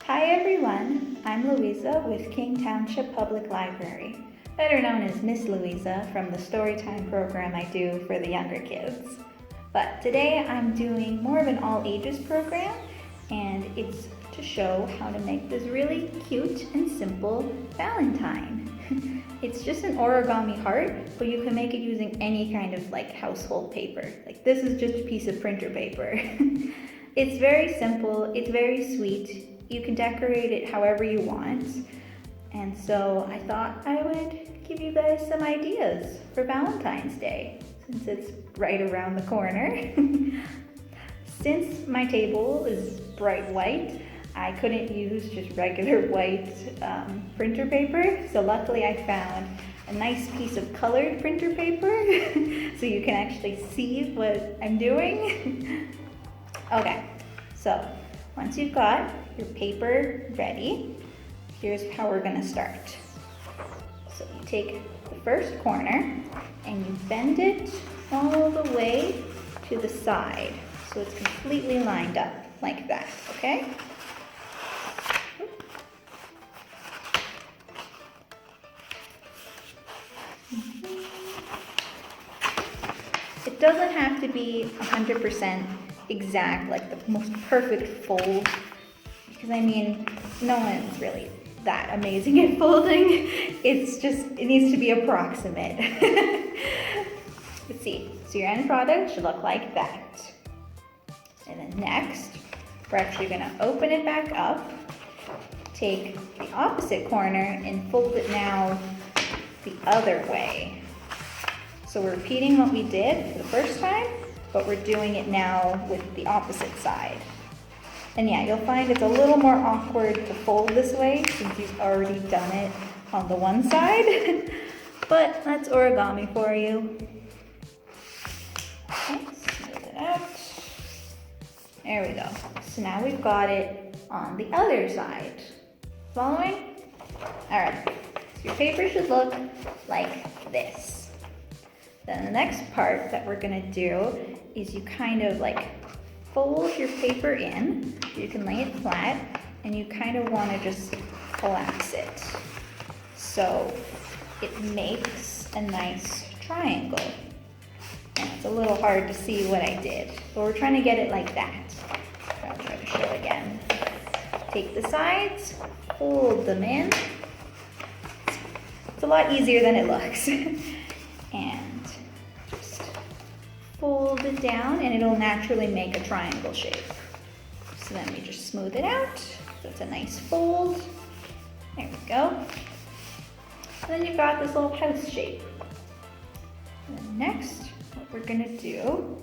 Hi everyone, I'm Louisa with King Township Public Library, better known as Miss Louisa from the Storytime program I do for the younger kids. But today I'm doing more of an all ages program, and it's to show how to make this really cute and simple Valentine. It's just an origami heart, but you can make it using any kind of household paper. This is just a piece of printer paper. It's very simple, it's very sweet. You can decorate it however you want. And so I thought I would give you guys some ideas for Valentine's Day, since it's right around the corner. Since my table is bright white, I couldn't use just regular white printer paper. So luckily I found a nice piece of colored printer paper so you can actually see what I'm doing. Okay, so once you've got your paper ready, here's how we're gonna start. So you take the first corner and you bend it all the way to the side so it's completely lined up like that, okay? It doesn't have to be 100% exact, like the most perfect fold, because I mean, no one's really that amazing at folding. It's just, it needs to be approximate. Let's see, so your end product should look like that. And then next, we're actually gonna open it back up, take the opposite corner and fold it now the other way. So we're repeating what we did for the first time, but we're doing it now with the opposite side. And yeah, you'll find it's a little more awkward to fold this way since you've already done it on the one side, but that's origami for you. Okay, smooth it out. There we go. So now we've got it on the other side. Following? All right, so your paper should look like this. Then the next part that we're gonna do is you kind of fold your paper in. You can lay it flat and you kind of want to just collapse it so it makes a nice triangle. And it's a little hard to see what I did, but we're trying to get it like that. I'll try to show again. Take the sides, fold them in. It's a lot easier than it looks. And just fold it down and it'll naturally make a triangle shape. So then we just smooth it out, so it's a nice fold. There we go. And then you've got this little house shape. And then next, what we're gonna do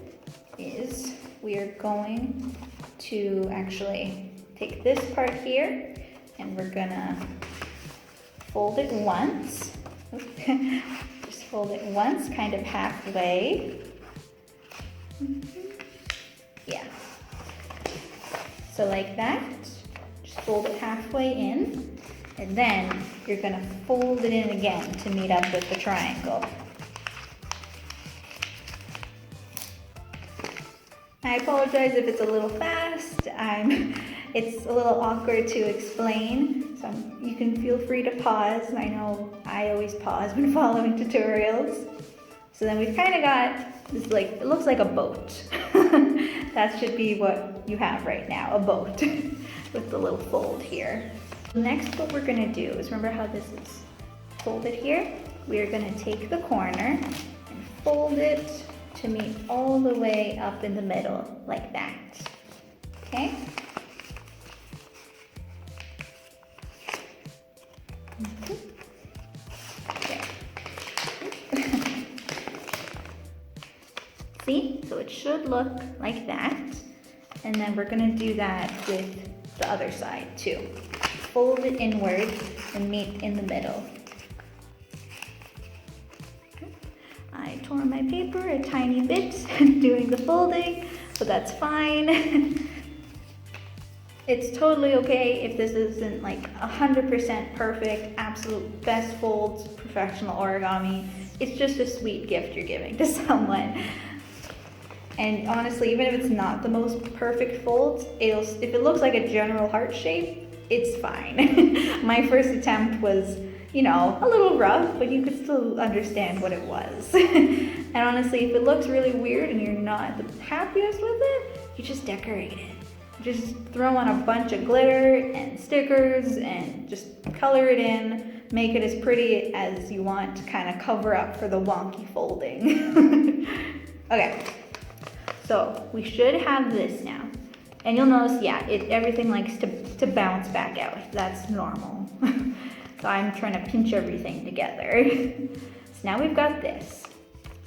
is we are going to actually take this part here and we're gonna fold it once. Just fold it once, kind of halfway. Yeah. So like that, just fold it halfway in, and then you're gonna fold it in again to meet up with the triangle. I apologize if it's a little fast. It's a little awkward to explain, so you can feel free to pause. I know I always pause when following tutorials. So then we've kind of got this, it looks like a boat. That should be what you have right now, a boat with the little fold here. Next, what we're gonna do is, remember how this is folded here? We are gonna take the corner and fold it to meet all the way up in the middle, like that, okay? See? So it should look like that. And then we're gonna do that with the other side too. Fold it inward and meet in the middle. I tore my paper a tiny bit doing the folding, but that's fine. It's totally okay if this isn't 100% perfect, absolute best folds, professional origami. It's just a sweet gift you're giving to someone. And honestly, even if it's not the most perfect folds, if it looks like a general heart shape, it's fine. My first attempt was, you know, a little rough, but you could still understand what it was. And honestly, if it looks really weird and you're not the happiest with it, you just decorate it. Just throw on a bunch of glitter and stickers and just color it in. Make it as pretty as you want to kind of cover up for the wonky folding. Okay, so we should have this now. And you'll notice, yeah, everything likes to bounce back out. That's normal. So I'm trying to pinch everything together. So now we've got this.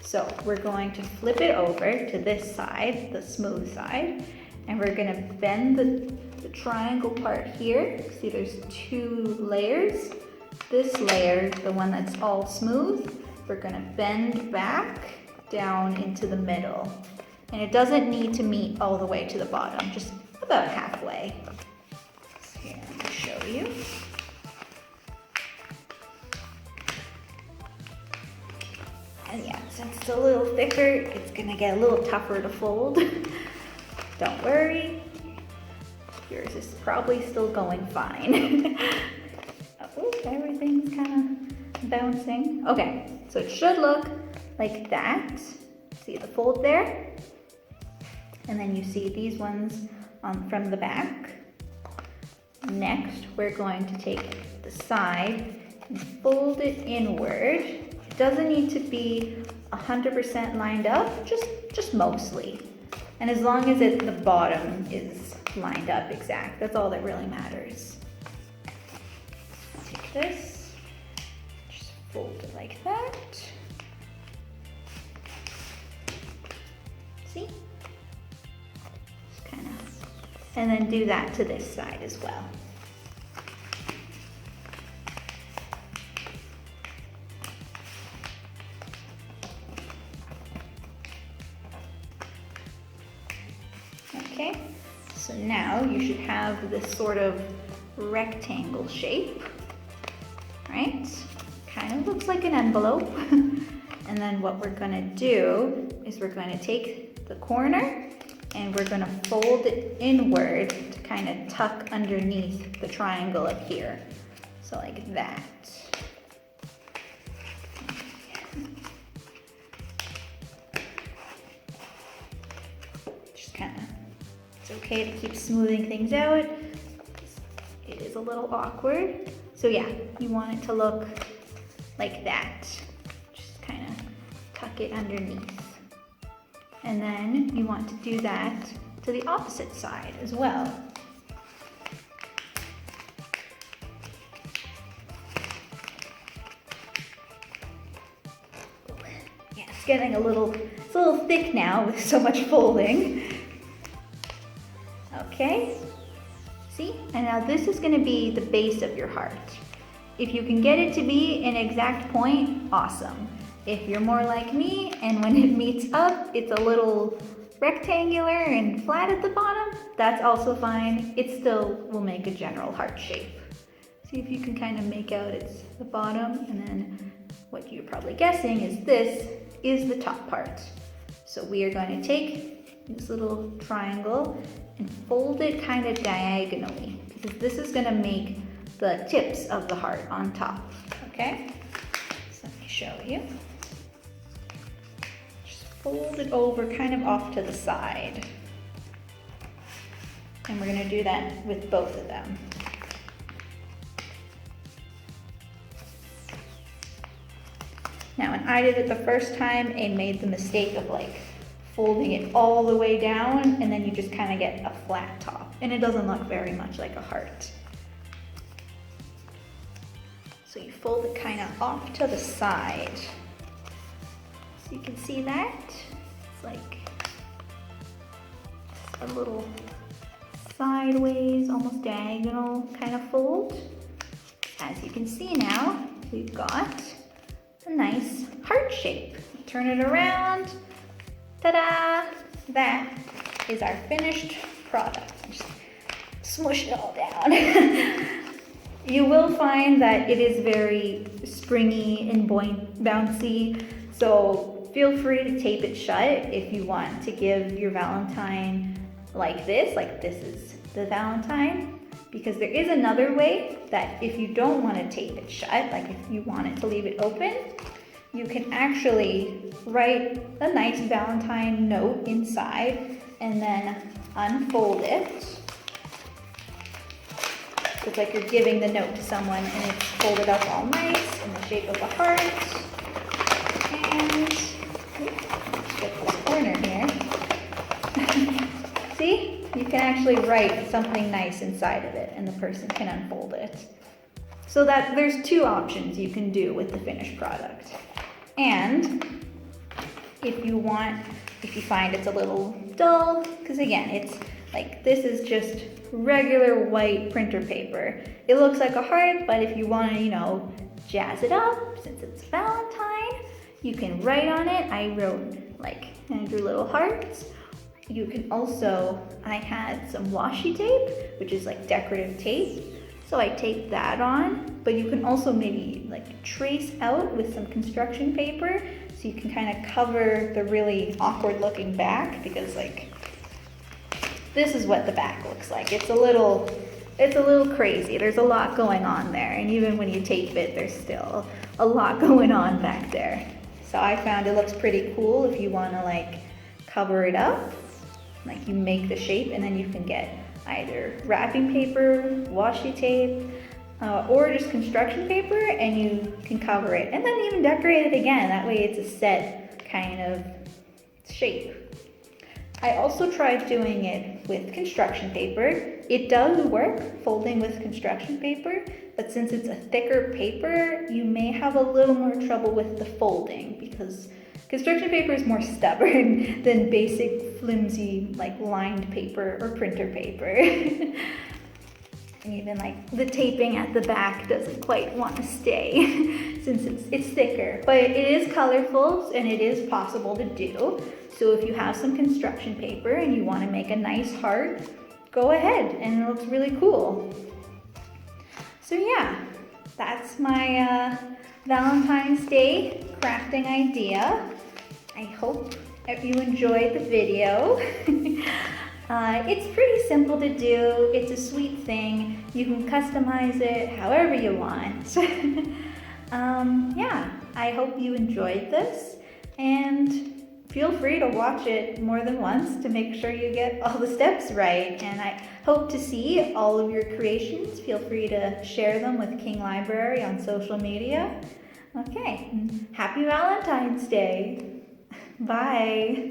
So we're going to flip it over to this side, the smooth side, and we're gonna bend the triangle part here. See, there's two layers. This layer, the one that's all smooth, we're gonna bend back down into the middle. And it doesn't need to meet all the way to the bottom, just about halfway. So here, let me show you. And yeah, since it's a little thicker, it's gonna get a little tougher to fold. Don't worry, yours is probably still going fine. Oh, everything's kind of bouncing. Okay, so it should look like that. See the fold there? And then you see these ones from the back. Next, we're going to take the side and fold it inward. It doesn't need to be 100% lined up, just mostly. And as long as the bottom is lined up exact, that's all that really matters. Take this, just fold it like that. See? Just kind of, and then do that to this side as well. Okay, so now you should have this sort of rectangle shape, right? Kind of looks like an envelope. And then what we're gonna do is we're gonna take the corner and we're gonna fold it inward to kind of tuck underneath the triangle up here. So like that. Just kind of, it's okay to keep smoothing things out. It is a little awkward. So yeah, you want it to look like that. Just kind of tuck it underneath. And then you want to do that to the opposite side as well. Yeah, it's getting a little thick now with so much folding. Okay, see? And now this is gonna be the base of your heart. If you can get it to be an exact point, awesome. If you're more like me, and when it meets up, it's a little rectangular and flat at the bottom, that's also fine. It still will make a general heart shape. See if you can kind of make out it's the bottom, and then what you're probably guessing is this is the top part. So we are going to take this little triangle and fold it kind of diagonally, because this is going to make the tips of the heart on top, okay? So let me show you. Fold it over kind of off to the side. And we're gonna do that with both of them. Now, when I did it the first time, I made the mistake of like folding it all the way down, and then you just kind of get a flat top. And it doesn't look very much like a heart. So you fold it kind of off to the side. You can see that it's like a little sideways, almost diagonal kind of fold. As you can see now, we've got a nice heart shape. Turn it around, ta-da! That is our finished product. Just smush it all down. You will find that it is very springy and bouncy, so feel free to tape it shut if you want to give your Valentine like this is the Valentine. because there is another way that if you don't want to tape it shut, like if you wanted to leave it open, you can actually write a nice Valentine note inside and then unfold it. It's like you're giving the note to someone and it's folded up all nice in the shape of a heart. And let's get this corner here. See? You can actually write something nice inside of it and the person can unfold it. So that there's two options you can do with the finished product. And if you find it's a little dull, because again, it's like this is just regular white printer paper. It looks like a heart, but if you want to, jazz it up, since it's Valentine, you can write on it. I drew little hearts. You can also, I had some washi tape, which is like decorative tape. So I taped that on, but you can also maybe trace out with some construction paper so you can kind of cover the really awkward looking back, because this is what the back looks like. It's a little crazy. There's a lot going on there, and even when you tape it, there's still a lot going on back there. So I found it looks pretty cool if you want to cover it up. You make the shape and then you can get either wrapping paper, washi tape, or just construction paper, and you can cover it and then even decorate it again. That way it's a set kind of shape. I also tried doing it with construction paper. It does work folding with construction paper, but since it's a thicker paper, you may have a little more trouble with the folding, because construction paper is more stubborn than basic flimsy lined paper or printer paper. And even the taping at the back doesn't quite want to stay since it's thicker. But it is colorful and it is possible to do. So if you have some construction paper and you want to make a nice heart, go ahead, and it looks really cool. So yeah, that's my Valentine's Day crafting idea. I hope you enjoyed the video. It's pretty simple to do. It's a sweet thing. You can customize it however you want. Yeah, I hope you enjoyed this, and feel free to watch it more than once to make sure you get all the steps right. And I hope to see all of your creations. Feel free to share them with King Library on social media. Okay, happy Valentine's Day. Bye.